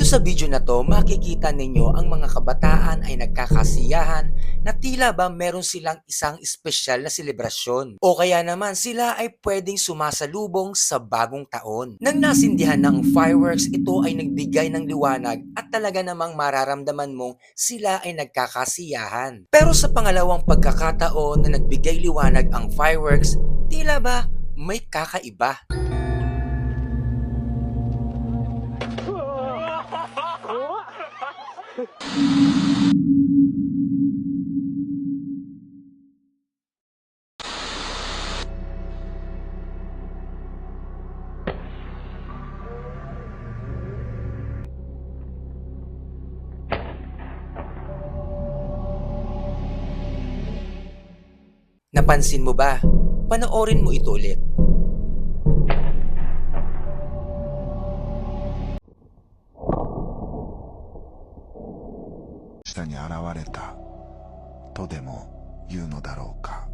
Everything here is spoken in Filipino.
sa video na to, makikita ninyo ang mga kabataan ay nagkakasiyahan na tila ba meron silang isang espesyal na selebrasyon. O kaya naman sila ay pwedeng sumasalubong sa bagong taon. Nang nasindihan ng fireworks, ito ay nagbigay ng liwanag at talaga namang mararamdaman mong sila ay nagkakasiyahan. Pero sa pangalawang pagkakataon na nagbigay liwanag ang fireworks, tila ba may kakaiba. Napansin mo ba? Panoorin mo ito ulit. 下に現れたとでも言うのだろうか。